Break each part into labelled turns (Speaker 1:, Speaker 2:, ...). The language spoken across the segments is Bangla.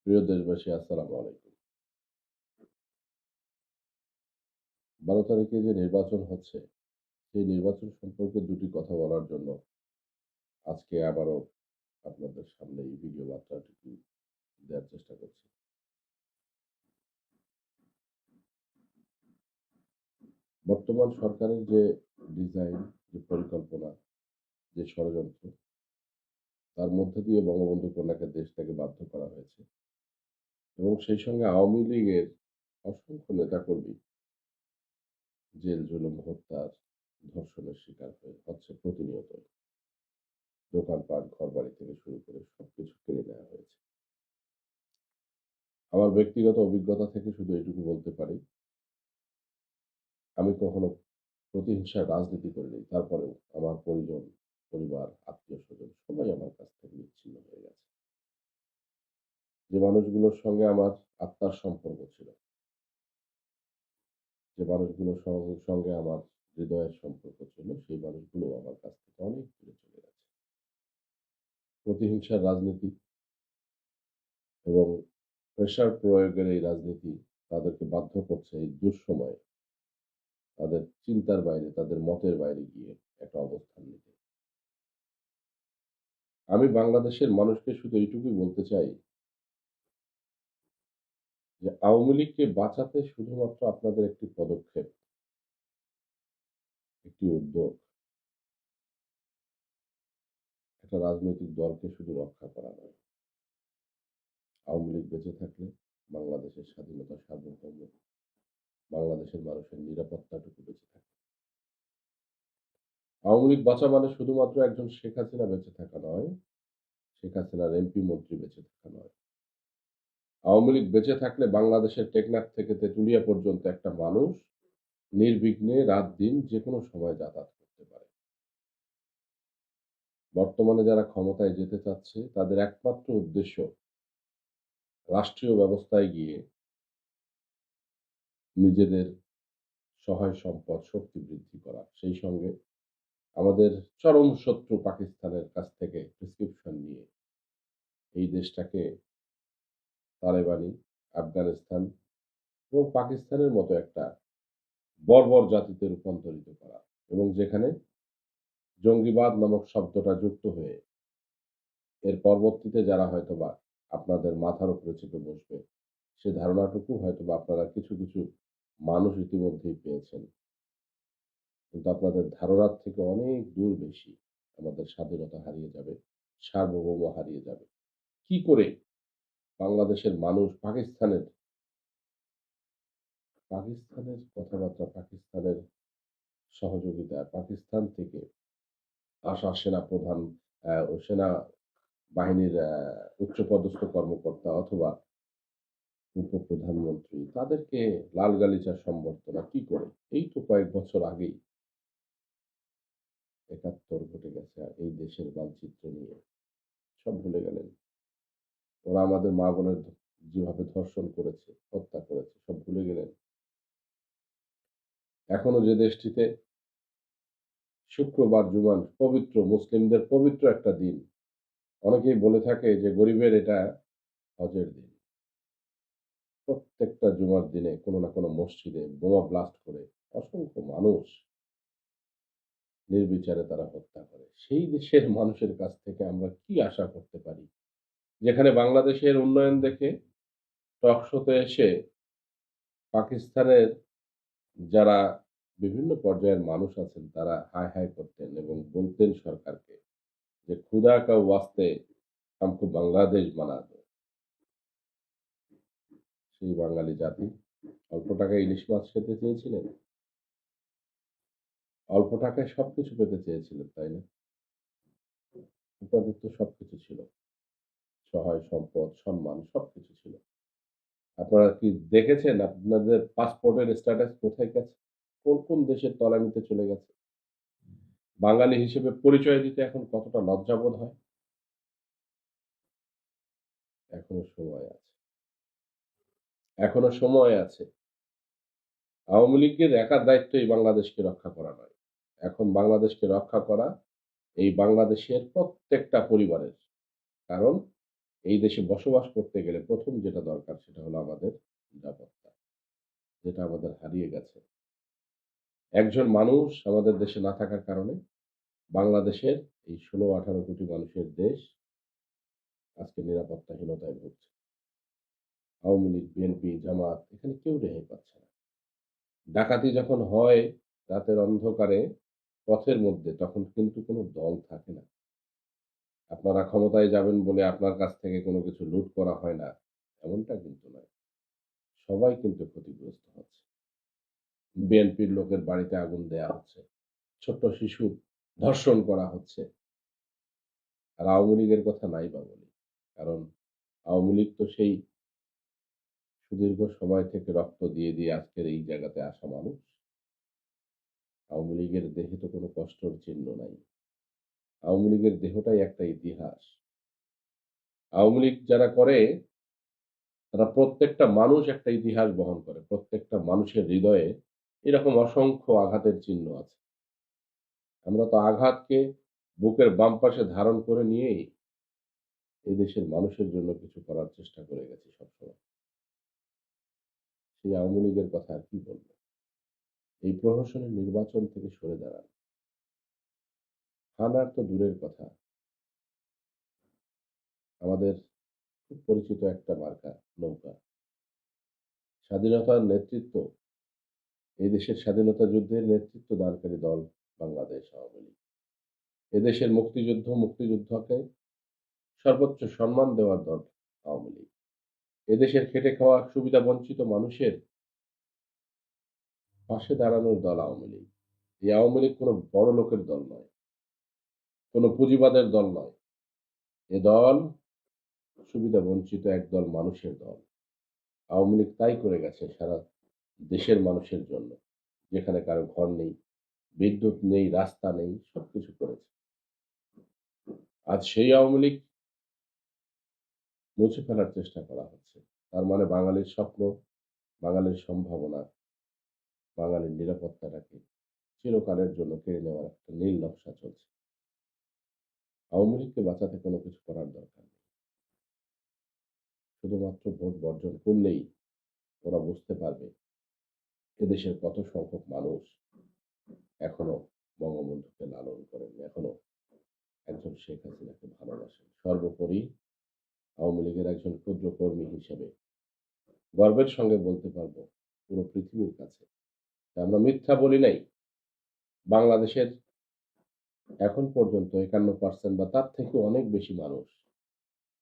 Speaker 1: প্রিয় দেশবাসী, আসসালামু আলাইকুম। ১২ তারিখে যে নির্বাচন হচ্ছে, সেই নির্বাচন সম্পর্কে দুটি কথা বলার জন্য আজকে আবারও আপনাদের সামনে এই ভিডিও বার্তাটুকু দেওয়ার চেষ্টা করছি। বর্তমান সরকারের যে ডিজাইন, যে পরিকল্পনা, যে ষড়যন্ত্র, তার মধ্য দিয়ে বঙ্গবন্ধু কন্যাকে দেশ থেকে বাধ্য করা হয়েছে এবং সেই সঙ্গে আওয়ামী লীগের অসংখ্য নেতাকর্মী জেল, জুলুম, হত্যার, ধর্ষণের শিকার হচ্ছে প্রতিনিয়ত। দোকানপাট, ঘরবাড়ি থেকে শুরু করে সবকিছু কেড়ে নেওয়া হয়েছে। আমার ব্যক্তিগত অভিজ্ঞতা থেকে শুধু এটুকু বলতে পারি, আমি কখনো প্রতিহিংসার রাজনীতি করিনি। তারপরেও আমার পরিজন, পরিবার, আত্মীয়স্বজন সবাই আমার কাছ থেকে বিচ্ছিন্ন হয়ে গেছে। যে মানুষগুলোর সঙ্গে আমার আত্মার সম্পর্ক ছিল, যে মানুষগুলোর সঙ্গে আমার হৃদয়ের সম্পর্ক ছিল, সেই মানুষগুলো আমার কাছ থেকে অনেক দূরে চলে গেছে। প্রতিহিংসার রাজনীতি এবং প্রেশার প্রয়োগের এই রাজনীতি তাদেরকে বাধ্য করছে এই দুঃসময়ে তাদের চিন্তার বাইরে, তাদের মতের বাইরে গিয়ে একটা অবস্থান নিতে। আমি বাংলাদেশের মানুষকে শুধু এইটুকুই বলতে চাই যে আওয়ামী লীগকে বাঁচাতে শুধুমাত্র আপনাদের একটি পদক্ষেপ, একটি উদ্যোগ, একটা রাজনৈতিক দলকে শুধু রক্ষা করা নয়। আওয়ামী লীগ বেঁচে থাকলে বাংলাদেশের স্বাধীনতা, সার্বভৌম, বাংলাদেশের মানুষের নিরাপত্তাটুকু বেঁচে থাকে। আওয়ামী লীগ বাঁচা মানে শুধুমাত্র একজন শেখ হাসিনা বেঁচে থাকা নয়, শেখ হাসিনার এমপি মন্ত্রী বেঁচে থাকা নয়। আওয়ামী লীগ বেঁচে থাকলে বাংলাদেশের টেকনাফ থেকে তেঁতুলিয়া পর্যন্ত একটা মানুষ নির্বিঘ্নে রাত-দিন যেকোনো সময় যাতায়াত করতে পারে। বর্তমানে যারা ক্ষমতায় যেতে চাচ্ছে তাদের একমাত্র উদ্দেশ্য রাষ্ট্রীয় ব্যবস্থায় গিয়ে নিজেদের সহায় সম্পদ, শক্তি বৃদ্ধি করা। সেই সঙ্গে আমাদের চরম শত্রু পাকিস্তানের কাছ থেকে প্রেসক্রিপশন নিয়ে এই দেশটাকে তালেবানি, আফগানিস্তান এবং পাকিস্তানের মতো একটা বর্বর জাতিতে রূপান্তরিত করা এবং যেখানে জঙ্গিবাদ নামক শব্দটা যুক্ত হয়ে এর পরবর্তীতে যারা হয়তোবা আপনাদের মাথার উপরে চেপে বসবে, সে ধারণাটুকু হয়তোবা আপনারা কিছু, কিছু মানুষ ইতিমধ্যেই পেয়েছেন। কিন্তু আপনাদের ধারণার থেকে অনেক দূর বেশি আমাদের স্বাধীনতা হারিয়ে যাবে, সার্বভৌম হারিয়ে যাবে। কি করে বাংলাদেশের মানুষ পাকিস্তানের কথাবার্তা, পাকিস্তানের সহযোগিতা, পাকিস্তান থেকে আসা সেনাপ্রধান ও সেনা বাহিনীর উচ্চপদস্থ কর্মকর্তা অথবা উপপ্রধানমন্ত্রী তাদেরকে লাল গালিচার সম্বর্ধনা কি করে? এই তো কয়েক বছর আগেই ৭১ ঘটে গেছে আর এই দেশের মানচিত্র নিয়ে সব ভুলে গেলেন। ওরা আমাদের মা-বোনের যেভাবে ধর্ষণ করেছে, হত্যা করেছে সব ভুলে গেলেন। এখনো যে দেশটিতে শুক্রবার জুমা পবিত্র মুসলিমদের পবিত্র একটা দিন। অনেকেই বলে থাকে যে গরিবের এটা হজের দিন। প্রত্যেকটা জুমার দিনে কোনো না কোনো মসজিদে বোমা ব্লাস্ট করে অসংখ্য মানুষ নির্বিচারে তারা হত্যা করে। সেই দেশের মানুষের কাছ থেকে আমরা কি আশা করতে পারি? যেখানে বাংলাদেশের উন্নয়ন দেখে টক শোতে এসে পাকিস্তানের যারা বিভিন্ন পর্যায়ের মানুষ আছেন তারা হায়, হায় করতেন এবং বলতেন সরকারকে যে খুদা কা ওয়াস্তে হামকো বাংলাদেশ বানা দো। সেই বাঙালি জাতি অল্প টাকায় ইলিশ মাছ খেতে চেয়েছিলেন, অল্প টাকায় সবকিছু পেতে চেয়েছিলেন, তাই না? আপনাদের তো সবকিছু ছিল। সহায় সম্পদ, সম্মান সবকিছু ছিল। আপনারা কি দেখেছেন আপনাদের পাসপোর্টের স্ট্যাটাস কোথায় গেছে? কোন, কোন দেশের তলানিতে চলে গেছে? বাঙালি হিসেবে পরিচয় দিতে এখন কতটা লজ্জাবোধ হয়? এখনো সময় আছে। এখনো সময় আছে। আওয়ামী লীগের একার দায়িত্ব এই বাংলাদেশকে রক্ষা করা নয়। এখন বাংলাদেশকে রক্ষা করা এই বাংলাদেশের প্রত্যেকটা পরিবারের। কারণ এই দেশে বসবাস করতে গেলে প্রথম যেটা দরকার সেটা হলো আমাদের নিরাপত্তা, যেটা আমাদের হারিয়ে গেছে। একজন মানুষ আমাদের দেশে না থাকার কারণে বাংলাদেশের এই ১৬-১৮ কোটি মানুষের দেশ আজকে নিরাপত্তাহীনতায় ভুগছে। আওয়ামী লীগ, বিএনপি, জামাত এখানে কেউ রেহাই পাচ্ছে না। ডাকাতি যখন হয় রাতের অন্ধকারে পথের মধ্যে তখন কিন্তু কোনো দল থাকে না। আপনারা ক্ষমতায় যাবেন বলে আপনার কাছ থেকে কোনো কিছু লুট করা হয় না, এমনটা কিন্তু নয়। সবাই কিন্তু ক্ষতিগ্রস্ত হচ্ছে। বিএনপির লোকের বাড়িতে আগুন দেয়া হচ্ছে। ছোট্ট শিশু ধর্ষণ করা হচ্ছে। আর আওয়ামী লীগের কথা নাই বা বলি। কারণ আওয়ামী লীগ তো সেই সুদীর্ঘ সময় থেকে রক্ত দিয়ে আজকের এই জায়গাতে আসা মানুষ। আওয়ামী লীগের দেহে তো কোনো কষ্টর চিহ্ন নাই। আওয়ামী লীগের দেহটাই একটা ইতিহাস। আওয়ামী লীগ যারা করে তারা প্রত্যেকটা মানুষ একটা ইতিহাস বহন করে। প্রত্যেকটা মানুষের হৃদয়ে এরকম অসংখ্য আঘাতের চিহ্ন আছে। আমরা তো আঘাতকে বুকের বাম পাশে ধারণ করে নিয়েই এদেশের মানুষের জন্য কিছু করার চেষ্টা করে গেছি সবসময়। সেই আওয়ামী লীগের কথা আর কি বলব? এই প্রহসনের নির্বাচন থেকে সরে দাঁড়ান। হানার তো দূরের কথা। আমাদের খুব পরিচিত একটা মার্কা নৌকা। স্বাধীনতার নেতৃত্ব এই দেশের স্বাধীনতা যুদ্ধের নেতৃত্ব দানকারী দল বাংলাদেশ আওয়ামী লীগ। এদেশের মুক্তিযুদ্ধকে সর্বোচ্চ সম্মান দেওয়ার দল আওয়ামী লীগ। এদেশের খেটে খাওয়া সুবিধা বঞ্চিত মানুষের পাশে দাঁড়ানোর দল আওয়ামী লীগ। এই আওয়ামী লীগ কোনো বড় লোকের দল নয়, কোনো পুঁজিবাদের দল নয়। এ দল সুবিধা বঞ্চিত একদল মানুষের দল। আওয়ামী লীগ তাই করে গেছে সারা দেশের মানুষের জন্য। যেখানে কারো ঘর নেই, বিদ্যুৎ নেই, রাস্তা নেই, সবকিছু করেছে। আজ সেই আওয়ামী লীগ মুছে ফেলার চেষ্টা করা হচ্ছে। তার মানে বাঙালির স্বপ্ন, বাঙালির সম্ভাবনা, বাঙালির নিরাপত্তাটাকে চিরকালের জন্য কেড়ে নেওয়ার একটা নীল নকশা চলছে। আওয়ামী লীগকে বাঁচাতে কোনো কিছু করার দরকার নেই। শুধুমাত্র ভোট বর্জন করলেই ওরা বুঝতে পারবে এদেশের কত সংখ্যক মানুষ এখনো বঙ্গবন্ধুকে লালন করেন, এখনো একজন শেখ হাসিনাকে ভালোবাসেন। সর্বোপরি আওয়ামী লীগের একজন ক্ষুদ্র কর্মী হিসেবে গর্বের সঙ্গে বলতে পারবো পুরো পৃথিবীর কাছে যে আমরা মিথ্যা বলি নাই। বাংলাদেশের এখন পর্যন্ত ৫১% বা তার থেকেও অনেক বেশি মানুষ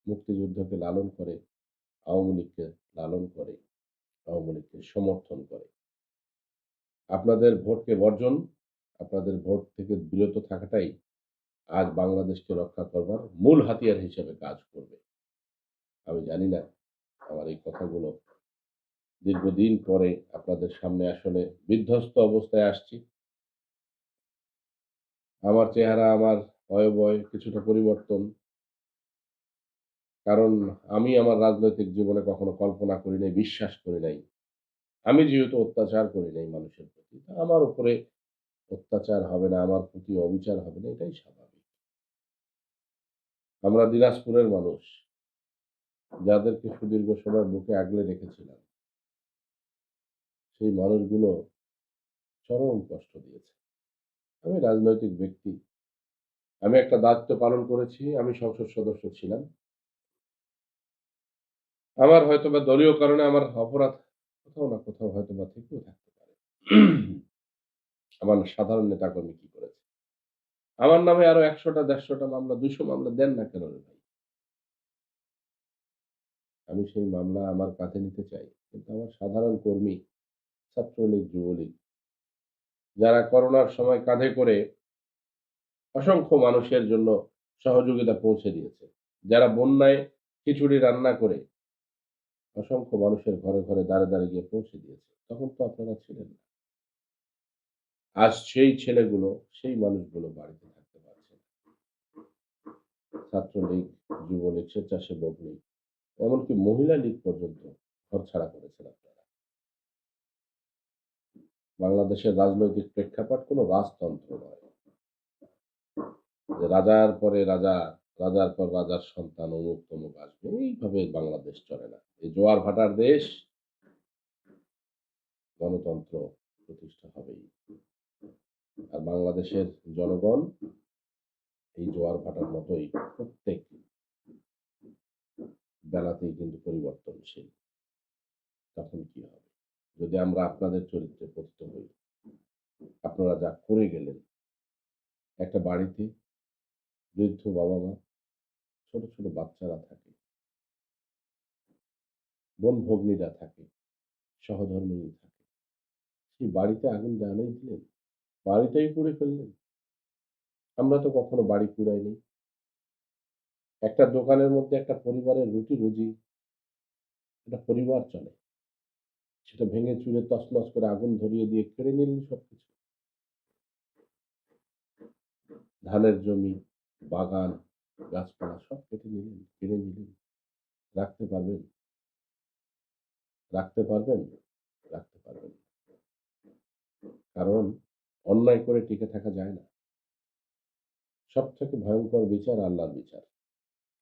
Speaker 1: মুক্তিযুদ্ধকে লালন করে, আওয়ামী লীগকে লালন করে, আওয়ামী লীগকে সমর্থন করে। আপনাদের ভোটকে বর্জন, আপনাদের ভোট থেকে বিরত থাকাটাই আজ বাংলাদেশকে রক্ষা করবার মূল হাতিয়ার হিসেবে কাজ করবে। আমি জানি না আমার এই কথাগুলো দীর্ঘদিন পরে আপনাদের সামনে আসলে বিধ্বস্ত অবস্থায় আসছি। আমার চেহারা, আমার অয়বয় কিছুটা পরিবর্তন। কারণ আমি আমার রাজনৈতিক জীবনে কখনো কল্পনা করি নাই, বিশ্বাস করি নাই। আমি যেহেতু অত্যাচার করি নাই মানুষের প্রতি, আমার উপরে অত্যাচার হবে না, আমার প্রতি অবিচার হবে না, এটাই স্বাভাবিক। আমরা দিনাজপুরের মানুষ, যাদেরকে সুদীর্ঘ সময় বুকে আগলে রেখেছিলাম, সেই মানুষগুলো চরম কষ্ট দিয়েছে। আমি রাজনৈতিক ব্যক্তি। আমি একটা দায়িত্ব পালন করেছি। আমি সংসদ সদস্য ছিলাম। আমার হয়তোবা দলীয় কারণে আমার অপরাধ কোথাও না কোথাও হয়তোবা থেকেও থাকতে পারে। আমার সাধারণ নেতাকর্মী কি করেছে? আমার নামে আরো ১০০টা ১৫০টা মামলা, ২০০ মামলা দেন না কেন রে ভাই? আমি সেই মামলা আমার কাঁধে নিতে চাই। কিন্তু আমার সাধারণ কর্মী, ছাত্রলীগ, যুবলীগ যারা করোনার সময় কাঁধে করে অসংখ্য মানুষের জন্য সহযোগিতা পৌঁছে দিয়েছে। যারা বন্যায় খিচুড়ি রান্না করে অসংখ্য মানুষের ঘরে দ্বারে গিয়ে পৌঁছে দিয়েছে। তখন তো আপনারা ছিলেন না। আজ সেই ছেলেগুলো, সেই মানুষগুলো বাড়িতে থাকতে পারছে না। ছাত্রলীগ, যুবলীগ, স্বেচ্ছাসেবক লীগ, এমনকি মহিলা লীগ পর্যন্ত ঘরছাড়া করেছেন আপনারা। বাংলাদেশের রাজনৈতিক প্রেক্ষাপট কোনো রাজতন্ত্র নয়। যে রাজার পরে রাজা রাজার পর রাজার সন্তান অমুক তমুক আসবে। এইভাবে বাংলাদেশ চলে না। এই জোয়ার ভাটার দেশ, গণতন্ত্র প্রতিষ্ঠা হবেই। আর বাংলাদেশের জনগণ এই জোয়ার ভাটার মতোই প্রত্যেক বেলাতেই কিন্তু পরিবর্তনশীল। তখন কি হবে? যদি আমরা আপনাদের চরিত্রে পতিত হই, আপনারা যা করে গেলেন, একটা বাড়িতে বৃদ্ধ বাবা-মা, ছোট, ছোট বাচ্চারা থাকে, বোন-ভগ্নীরা থাকে, সহধর্মিণী থাকে। সেই বাড়িতে আগুন জ্বালিয়ে দিলেন, বাড়িটাই পুড়ে ফেললেন। আমরা তো কখনো বাড়ি পুড়াইনি। একটা দোকানের মধ্যে একটা পরিবারের রুটি-রুজি, একটা পরিবার চলে। সেটা ভেঙে চুরে তছনছ করে আগুন ধরিয়ে দিয়ে কেড়ে নিলেন সবকিছু। ধানের জমি, বাগান, গাছপালা সব কেটে নিলেন, কেড়ে নিলেন। রাখতে পারবেন? রাখতে পারবেন? রাখতে পারবেন না। কারণ অন্যায় করে টিকে থাকা যায় না। সবথেকে ভয়ংকর বিচার আল্লাহর বিচার।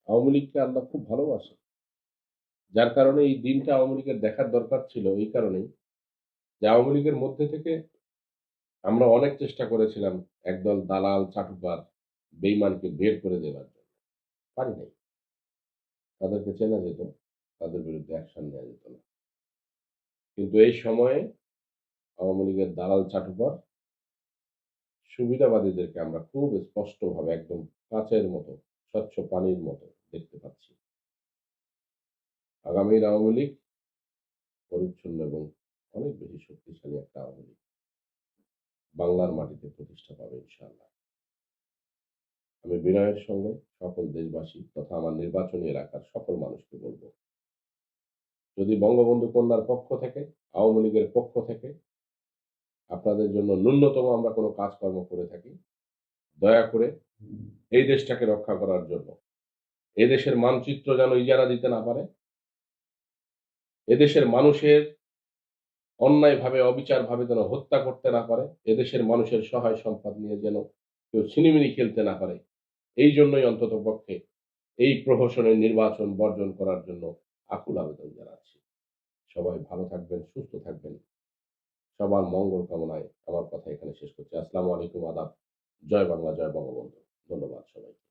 Speaker 1: আওয়ামী লীগকে আল্লাহ খুব ভালোবাসে। যার কারণে এই দিনটা আওয়ামী লীগের দেখার দরকার ছিল এই কারণেই যে আওয়ামী লীগের মধ্যে থেকে আমরা অনেক চেষ্টা করেছিলাম একদল দালাল, চাটুকার, বেঈমানকে বের করে দেওয়ার জন্য। পারি নাই। তাদেরকে চেনা যেত, তাদের বিরুদ্ধে অ্যাকশন নেওয়া যেত না। কিন্তু এই সময়ে আওয়ামী লীগের দালাল, চাটুকার, সুবিধাবাদীদেরকে আমরা খুব স্পষ্টভাবে একদম কাঁচের মতো, স্বচ্ছ পানির মতো দেখতে পাচ্ছি। আগামীর আওয়ামী লীগ পরিচ্ছন্ন এবং অনেক বেশি শক্তিশালী একটা আওয়ামী লীগ বাংলার মাটিতে প্রতিষ্ঠা পাবে ইনশাআল্লাহ। আমি বিনয়ের সঙ্গে সকল দেশবাসী তথা আমার নির্বাচনী এলাকার সকল মানুষকে বলব, যদি বঙ্গবন্ধু কন্যার পক্ষ থেকে, আওয়ামী লীগের পক্ষ থেকে আপনাদের জন্য ন্যূনতম আমরা কোনো কাজকর্ম করে থাকি, দয়া করে এই দেশটাকে রক্ষা করার জন্য, এদেশের মানচিত্র যেন ইজারা দিতে না পারে, এদেশের মানুষের অন্যায়ভাবে, অবিচারভাবে যেন হত্যা করতে না পারে, এদেশের মানুষের সহায় সম্পদ নিয়ে যেন কেউ ছিনিমিনি খেলতে না পারে, এই জন্যই অন্ততপক্ষে এই প্রহসনের নির্বাচন বর্জন করার জন্য আকুল আবেদন জানাচ্ছি। সবাই ভালো থাকবেন, সুস্থ থাকবেন। সবার মঙ্গল কামনায় আমার কথা এখানে শেষ করছি। আসসালামু আলাইকুম, আদাব। জয় বাংলা, জয় বঙ্গবন্ধু। ধন্যবাদ সবাইকে।